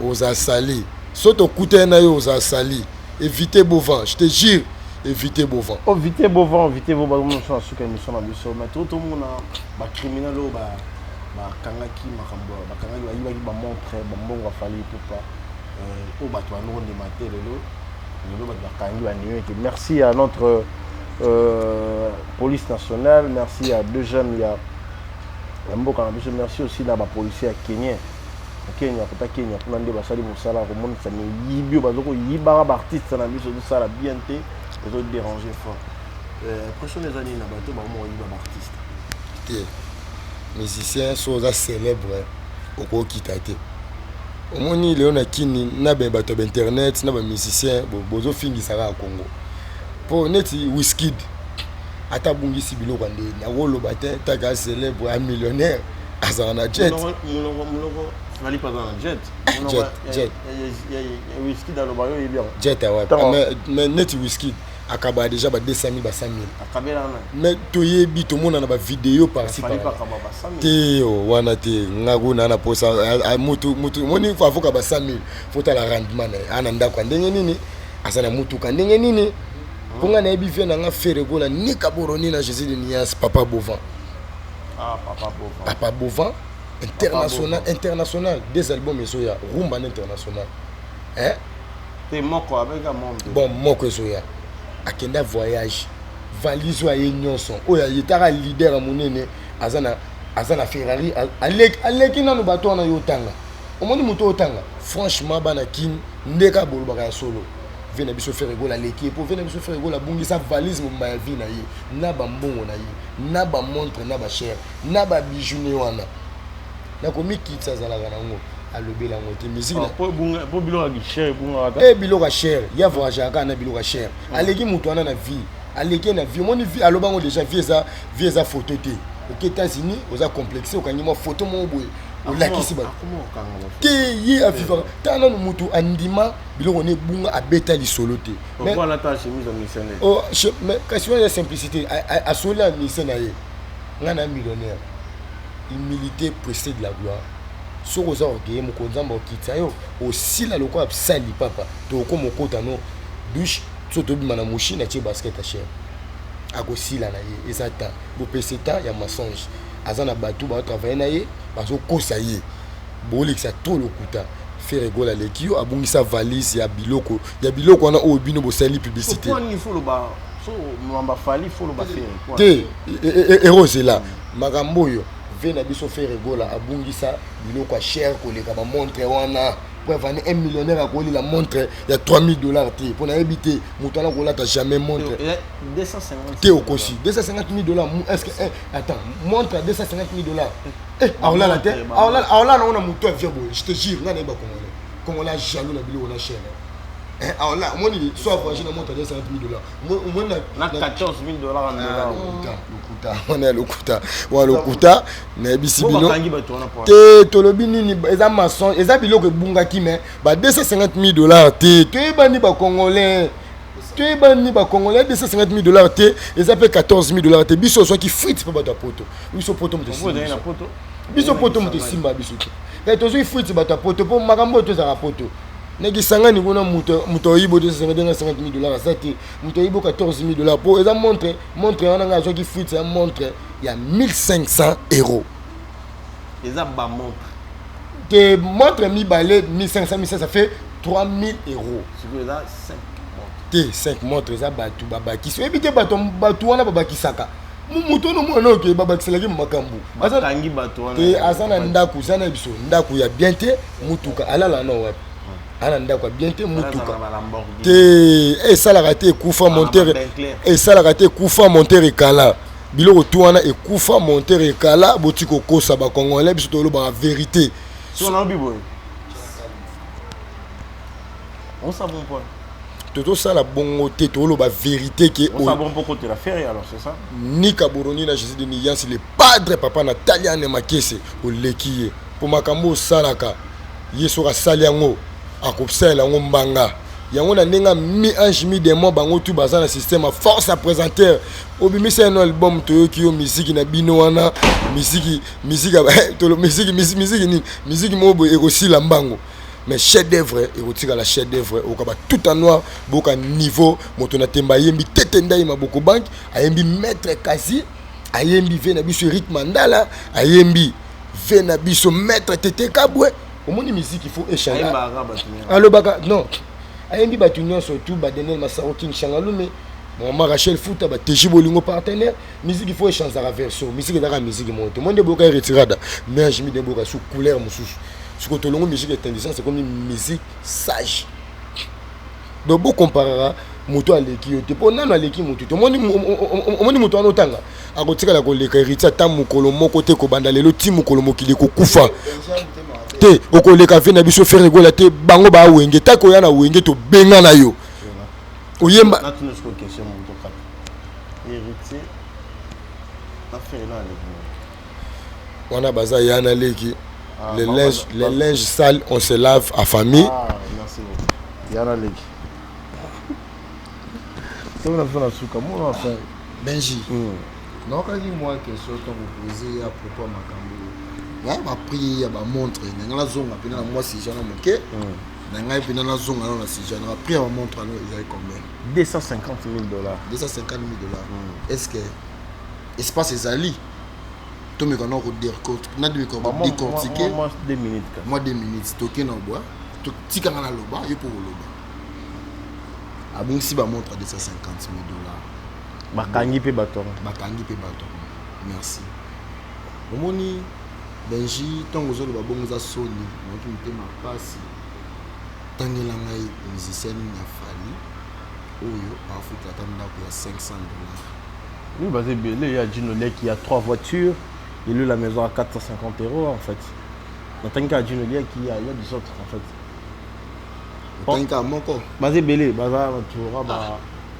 oza sali soto kuta na yo oza sali éviter bovin je te jure éviter bovin éviter bovin mon sang sur émission na biso mais tout le monde ba criminel ba kangaki makambo ba kangaki ba yibaki ba montre ba mbongo fali pour pas au bato no de mater lelo ba kangi ba nié. Merci à notre police nationale, merci à deux jeunes il y a mboka na biso, merci aussi na ba policier kenyan Kenya kota Kenya pour ndé basali musala ko monde ça ne yibio bazoko yibara ba artiste na biso tout ça la bien té les autres déranger fort prochaines années na bato ba mo yiba ba artiste té musicien soza célèbre oko kitate omoni leona kini na be bato ba internet na ba musicien bozo fingi sara Congo pour neti Wizkid ata bungisi biloko ndé na wolo baté taka célèbre un millionnaire azana jet Fali pas dans jet. Jet. Wizkid dans le barrio il est bien. Jet mais net Wizkid akaba déjà ba 200 000 ba 100 000. Akabela na. Mais toyebi to mona na ba vidéo par ci par là. Te wana te ngago na na posa mutu moni fa foka ba 100 000. Fota la rendement ana ndako ndenge nini asana mutu ka ndenge nini. Ponga na ebi vient na faire gola ni kaboroni na Jésus de Nias papa Bovin. Ah papa Bovin. Papa Bovin international des albums esoya rumba international hein te moko avec un monde bon moko esoya akenda voyage valise wa nyonso oya yitara leader a monene azana Ferrari aleki nanu bato na yotanga omoni muto otanga franchement bana kin ndeka bolobaka ya solo vena biso faire gola leki pour vena biso faire gola bungisa valise mo ma vie na ye na ba mbongo na ye na ba montre na ba cher na ba bijoux ne wana na komi kitsa zalaka nango alobela ngo te musique na po biloko cher bunga ata biloko cher ya voyage aka na biloko cher aleki mutu ana na vie aleki na vie moni vie alobango déjà vie eza photo te aux États-Unis oza complexé okangi mo photo mo boye olakisi ba te ye aviva tana no mutu andima biloko ne bunga abeta lisolo te mais voilà ta chemise en missionnaire oh mais question de simplicité a sola missionnaire ye ngana millionnaire humilité précède la gloire. Si vous avez un mokonzamba okitsayo aussi la loko absali papa to ko mokota no douche soto bimana mushi na tie basket à cher. Akosi la na ye ezata bo peseta ya mensonge. Azana batu ba travailler na ye bazo kosa ye. Bo lekisa to lokuta faire gola lekio abungisa valise ya biloko na obino bo sali publicité. Pourquoi il faut le ba so mamba fali faut le ba faire. Te héros c'est là. Makambo yo vena biso faire gola abungisa biloko a cher koleka ba montre wana pour vendre un millionnaire a koli la montre il y a $3000 te pour na habiter mutana kola ta jamais montre 250 te okosi $250,000 est-ce que attends montre à $250,000 alors là la tête alors là on a mutu vieux boy je te jure ngana ba congolais jaloux na biloko na cher alors là moi ni soit voyage na montre $250,000 moi na $14,000 en dollars on est lokuta na bisibino te tolobi nini eza maçon eza biloko bungaki mais ba $250,000 te toyebani ba congolais $250,000 te eza pe $14,000 te biso so ki frite pa bato poto biso poto biso poto moto simba biso te tozwi fuite bato ya poto mpo makambo oyo tozala poto naki sangani kuna moto oyibo $50,000 asa te moto oyibo $14,000 mpo eza montre wana ngai azwaki fuite ya montre ya €1,500 eza bamontre te montre mibale 1500 ça fait €3,000 sikoyo eza 5 te 5 montre eza bato babakisi oyebi te bato wana babakisaka moto ono mwana oke babakiselaki makambo bakangi bato wana te aza na ndako eza na biso ndako ya bien te mutuka alala na wapi ana ndako ya bien te mutuka te esalaka te ekufa montere esalaka te ekufa montere ekala biloko tu wana ekufa montere ekala boti kokosa bakongolais biso tolobaka vérité on savon point tozosala bongo te toloba vérité ke on savon pas côté la ferie alors c'est ça ni Kaboroni na Jésus de Nias le padre papa Natalia ne makese oleki ye po makambo salaka yeso ka saliango akopsela ngo mbanga yango na nenga mi ange mi démon bango tu baza na système à force à présenter obimisa no album toyoki yo musique na bino wana musique tolo musique mobo ekosila mbango mais chef d'œuvre erotika la chef d'œuvre okaba tout en noir boka niveau moto na temba yembi tetendai maboko bank ayembi maître kasi ayembi vena biso Eric Mandala ayembi vena biso maître Tete Kabwe omoni musique il faut échanger allo baka non ayembi batunyo surtout Badenel Masaro King Changalume Maman Rachel Fouta ba TJ Bolingo partenaire musique il faut échanger la version musique dans la musique monte monde boka retirada mais je me de boka sous couleur mususu ce que tout le monde musique est intelligent c'est comme une musique sage donc beau comparera moto aleki yote po nano aleki moto to moni moto anotanga akotika la koleka héritier ta mukolo moko te ko banda lelo ti mukolo mokili ko kufa te okoleka fe na biso faire rigola te bango ba wenge ta ko yana wenge to benga na yo oyemba na tunu ko question moto kap héritier affaire na leki wana baza yana leki les linges sales on se lave à famille merci yana leki Benji, non, quand il moi question que vous posez à propos de Makambo, il y a ma prière, il y a ma montre, il y a la zone, il y a moi si j'en ai manqué, il y a la zone, si j'en ai pris ma montre, il y a combien $250,000. $250,000. Est-ce que espace est ali? Tout le monde a dire que n'a de décortiquer. Moi 2 minutes. Moi 2 minutes. Toqué dans bois. Tu quand on a le bas, il pour le bas. Ah bon si ba montre $250,000. Bakangi pe baton. Merci. Omoni Benji tango zo ba bongo za soni, na tu mte ma passe. Tangela ngai musicien na fali. Oyo Afrika tanda ko ya $500. Oui, basé belé, il y a Ginolé qui a 3 voitures, il a la maison à €450 en fait. Dans un Ginolé qui a des autres en fait. Tanka moko basé belé baza toura ba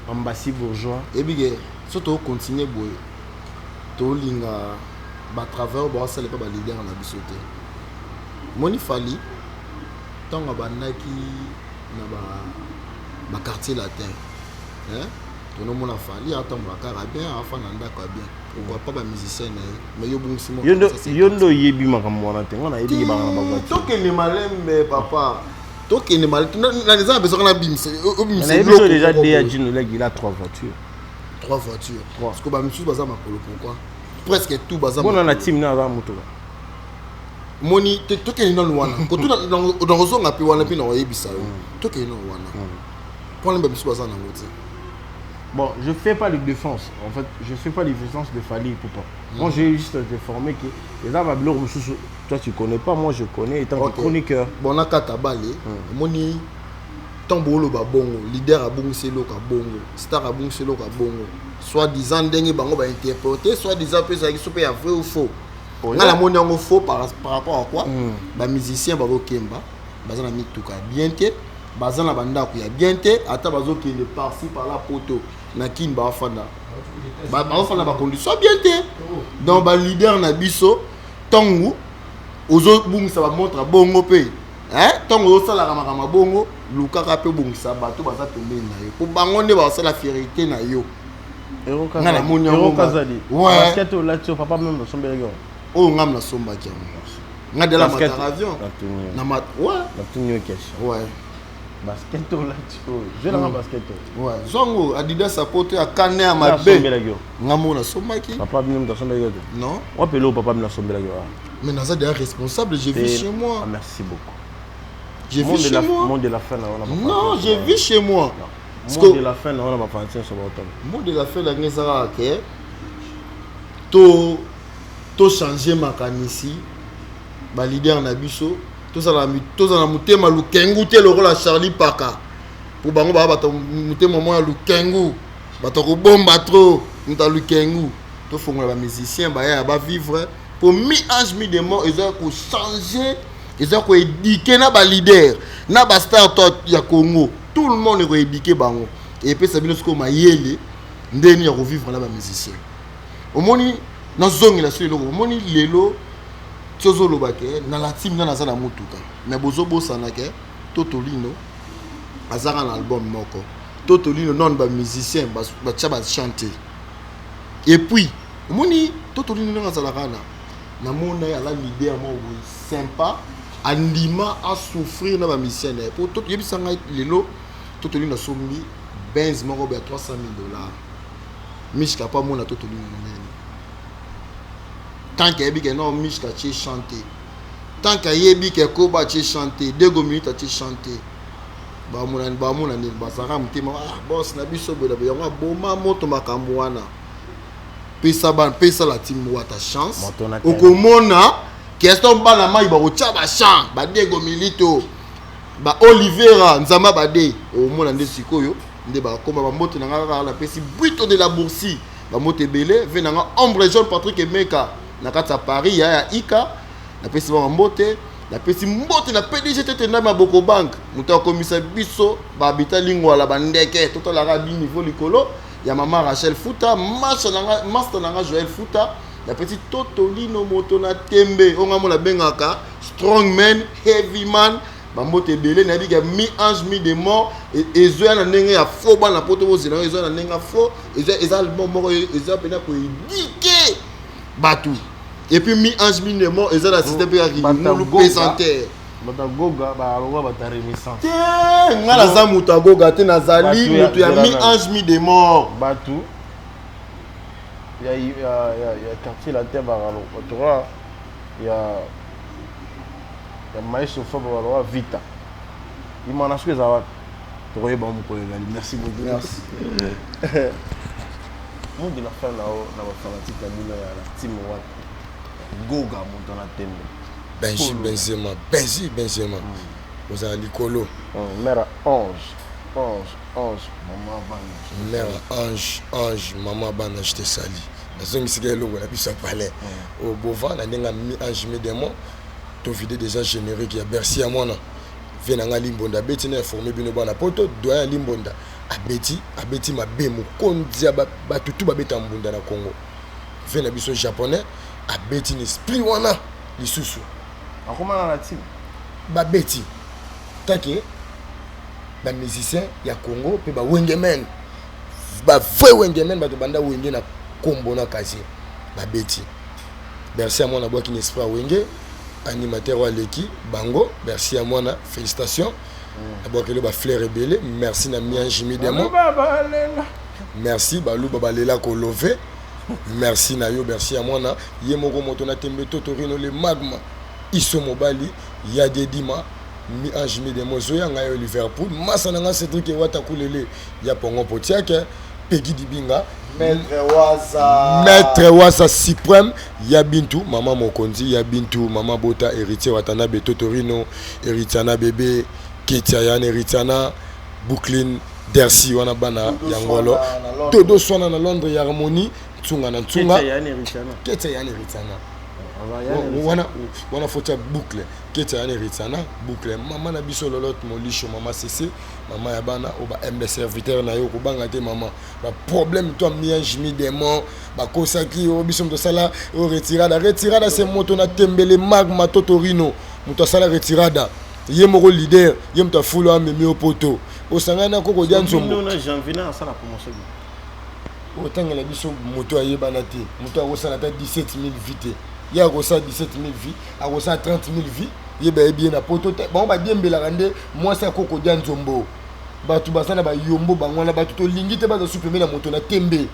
ambassy bourgeois et bien surtout continuer boy to linga ba travers ba ça pas ba leader na bisoté moni fali tanga banaki na ba quartier latin hein to no mona fali attendre la cara bien afin na ndako bien pourquoi pas ba musicien mais yo bon simo yondo yebi makambo wana te ngona yebi ba na ba voiture to ke le malembe papa. Donc il est mal. Les gens besoin de bim. On a déjà dit Ginolé il a 3 voitures. 3 voitures. Parce que bah monsieur baza makolo pourquoi? Presque tout baza. Bon on a team na za moto. Moni to ke ina wana. Ko tu dans raison ngapi wana pi na oyebisa yo. To ke ina wana. Pour les monsieur baza na ngoti. Bon, je fais pas de défense. En fait, je fais pas de défense de Fali Poupa. Moi, j'ai juste informé que les Abablo, toi tu connais pas, moi je connais étant chroniqueur. Bon, on a Katabale, Moni, Tambolo Babongo, leader à Bonguselo Kabongo, star à Bonguselo Kabongo, soit disant dengue bango va interpréter, soit disant que ça est vrai ou faux. On a la monnaie en faux par rapport à quoi? Bah musicien Babo Kemba, Bazana Mituka, bien que. Bazana banda ko ya bien te ata bazo ki ne par-ci par là poto na kin ba fanda ba fanda ba condition bien te donc ba leader na biso tongu ozo bungisa ba montre bongo pe hein tongu ozo sala kama bongo lukaka pe bungisa bato baza pembeni na yo po bango nde ba sala fierté na yo Ero Kazali. Ouais. Basket au là papa même son belgo. Oh, ngam na somba qui nga de la matin avion. Na mat ouais. Na tunyo question. Ouais. Basket là tu je la basket. Ouais. Zongo Adidas a porté à Canet à ma bé. Ngamo na somba qui. Papa vient me somba yo. Non. On peut le papa me la somba yo. Mais Naza déjà responsable, j'ai vu chez moi. Ah, merci beaucoup. J'ai vu chez moi. Monde de la fin là on a pas. Non, j'ai vu chez moi. Monde de la fin là on a pas fait sur automne. Monde de la fin là ngeza ke. To changer makanisi. Ba leader na biso. To za na mutema lukengu te le rôle à Charlie Paka. Pour bango ba bato mutema mo ya lukengu. Bato ko bomba trop, muta lukengu. To fongola ba musicien ba ya ba vivre pour mi-ange mi-démon ils ont changer, ils ont éduquer na ba leader, na ba star ya Congo. Tout le monde est éduqué bango. Et puis ça vient ce qu'on mayele ndeni ya revivre na ba musicien. Omoni na zongi la solo omoni lelo tiozo lobake na la team na za na mutuka. Mais bozo bosana ke Totolino azara na album moko. Totolino non ba musicien ba tcha chanter. Et puis omoni Totolino na za la kana na mona ya la l'idée mo sympa andima à souffrir na ba musicien pour tout yebisanga lelo Totolino na sombi Benz moko ba $300,000. Mishka pas mona Totolino nene. Tant qu'il y a non Mishka tu chanter. Tant qu'il y a Koba tu chanter, 2 minutes tu chanter. Ba mona ni basara mtima boss na biso bola ba boma moto makambo wana. Pesa la team wata chance. Okomona question bana mai ba ocha ba chant ba 2 minutes ba Olivera nzamba bade omona nde sikoyo nde ba koma ba moto na ngaka la pesi buito de la boursi ba moto belé venanga ombre jaune Patrick Emeka na kata Paris ya Ika na pesi ba mbote la pesi mbote na PDG tete na Maboko Bank muto komisa biso ba habita lingwa la bandeke toto la rabi niveau likolo ya mama Rachel Futa master nanga Joël Futa la petite Totolino moto na tembe onga mo la bengaka strong man heavy man bambote belé na biga mi ange mi démon ezo na ndenge ya faux ba na poto bozina ezo na ndenge faux ezo album moko ezo pena ko indiquer batu et puis mi ange mi démon ezo la système pe qui nous présenter batagoga ba loba bata renaissance ngala za mutagoga te nazali mutu ya mi ange mi démon batu ya quartier la terre ba lo ya maïs au fond va vita il m'en a ce que ça va toi bon mon collègue merci beaucoup merci mon de la fin là on va fanatique la bino ya la team wa goga mon dans la tembe Benzema vous avez likolo mère ange maman bana je te salue la zone c'est que l'eau la puisse parler au bovan la nenga mi ange mi démon to vidé déjà générique ya Bercy à mona venanga limbonda beti na formé bino bana poto doya limbonda abeti mabe mukondia batutu babeta mbunda na Congo vena biso japonais abeti ni esprit wana lisusu akoma na la team babeti take ba musicien ya Congo pe ba wengemen ba vrai wengemen ba banda wenge na kombo na kasi babeti Bercy à mona boki ni esprit wenge animateur wa leki bango merci à moi na félicitations d'abord que le ba fleur rebelle merci na mi ange mi démon merci balu babalela ko lové merci na yo merci à moi na yemoko moto na tembe Totorino le magma iso mobali ya dedima mi ange mi démon zoyanga yo Liverpool masana nga Cédric wata kulele ya pongo potiake Peggy Dibinga Maître Waza suprême ya Bintu maman Mokonzi ya Bintu maman Bota héritier watana be Totorino héritiana bébé Ketiayan héritiana Brooklyn Dercy wana bana yangolo todo sona na Londres ya Harmonie tsunga na tsunga Ketiayan héritiana wana foto boucle Ketiayan héritiana boucle maman na biso lolote molisho maman CC maman ya bana oba MB serviteur na yo ko banga te maman ba problème toi mi ange mi démon ba kosaki o biso mto sala o retirada c'est moto na tembele magma Totorino mto sala retirada ye moko leader ye mto fulo amemi o poto o sangana koko dia nzombo na janvier na sala promotion o tangela biso moto ayebana te moto a osala ta 17 000 vite il y a 17 000 vies, à 30 000 vies, il y a bien à poto. Bon, bah, bien belarande, moi, c'est un coco d'Anzombo. Bah, tu vas ça, bah, yombo, bah, on a battu tout lingi, tu vas supprimer la moto, na tembe.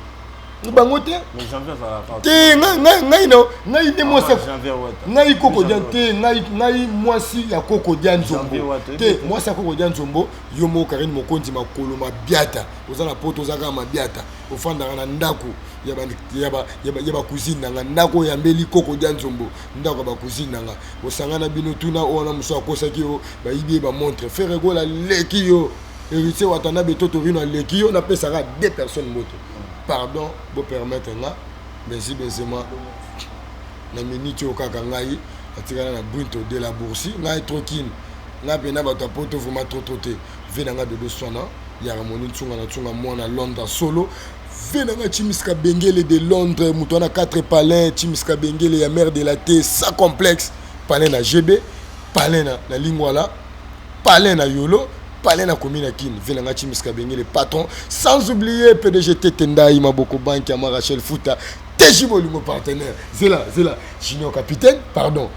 Bangote. Mais janvier, ça va te ngai non ngai ne moi ça janvier ouais. Ngai koko diante ngai moi si ya koko dianzombo. Te moi ça koko dianzombo yomo Karine Mokonzi makolo mabiata. Ozana poto zaka mabiata. Ofanda na ndako yaba cousine nanga ndako ya mbeli koko dianzombo. Ndako ba cousine nanga. Osangana bino tuna ona muso akosaki yo ba ibi ba montre faire gola leki yo. Héritier watana betoto rino leki yo na pesaka 2 personnes moto. Pardon, vous permettez là, merci Benzema. Na minute au kaka ngai, atikana na Brinto de la Bourse, ngai trokin. Na pena bato poto vous ma trototé. Venanga de Swana, ya ramoni tsunga na tsunga mwana Londres solo. Venanga Chimiska Bengele de Londres, mutona 4 palais, Chimiska Bengele ya mère de la thé, ça complexe. Palais na GB, palais na Lingwala, palais na Yolo. Palais na commune Kin, Venanga Chimiska Bengele patron, sans oublier PDG Tendai Maboko Bank à Rachel Fouta, Tejiboli mon partenaire, Zela, Junior capitaine, pardon.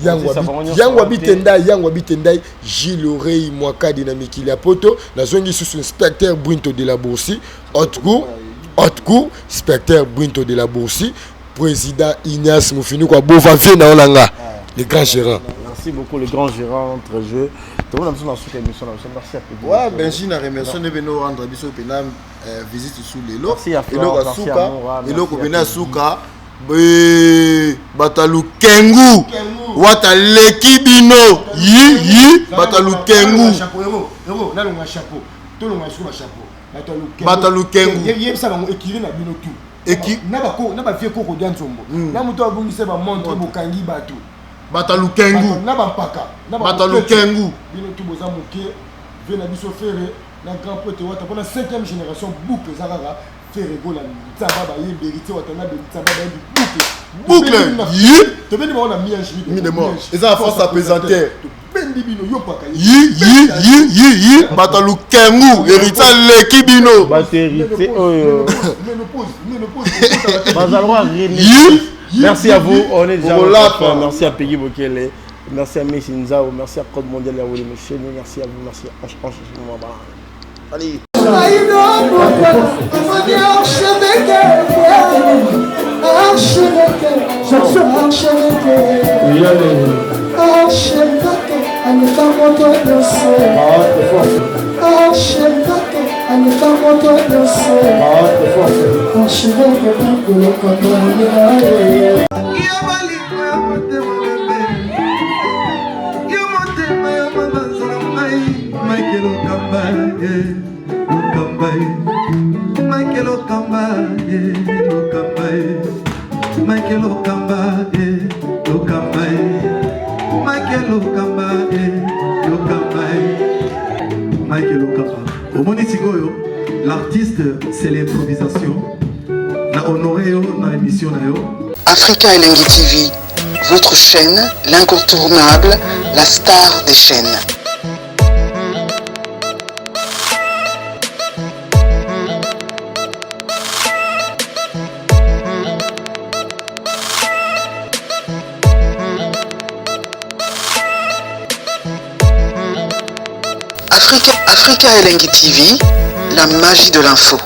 Yangwabi Tendai, Gilles Oreille Mwaka Dynamique il y a poto, la zone sous inspecteur Brinto de la Bourse, haute cour, inspecteur Brinto de la Bourse, président Ignace Moufinu kwa Bova Vena Olanga, les grands gérants. Merci beaucoup les grands gérants entre jeux. Merci à Pédro. Ouais, Benji n'a remercié de venir rendre biso penam visite sous les lots. Merci à Florent, merci à Moura. Et l'eau qu'on a souka, batalu kengu, wataleki bino, yi, batalu kengu. Héros, là on a chapeau, tout le monde a chapeau. Batalu kengu. Yé ça va écrire na bino tout. Eki. Na ba vieux koko dianzombo. Na muto abungise ba montre bokangi bato. Batalu kengu. Batalu kengu. Bino tout boza moké, vena biso ferré, na grand pote wata pour la 5e génération boucle zakara ferré gola nzamba ba ye vérité wata na be nzamba ba boucle. Yi. To beni ba on a mis un joli. Mi de mort. Et ça force à présenter. Bendi bino yo paka. Yi. Batalu kengu, hérité leki bino. Batérité Ménopause. Bazalwa René. Merci à vous, on est déjà là. Merci à Peggy Bokele, merci à Messi Nzao, merci à Code Mondial Yaouli Michel, merci à vous, merci à Ange. Allez. L'artiste, c'est l'improvisation. La honoré dans l'émission. Africa Elengi TV, votre chaîne, l'incontournable, la star des chaînes. Africa Elengi TV, la magie de l'info.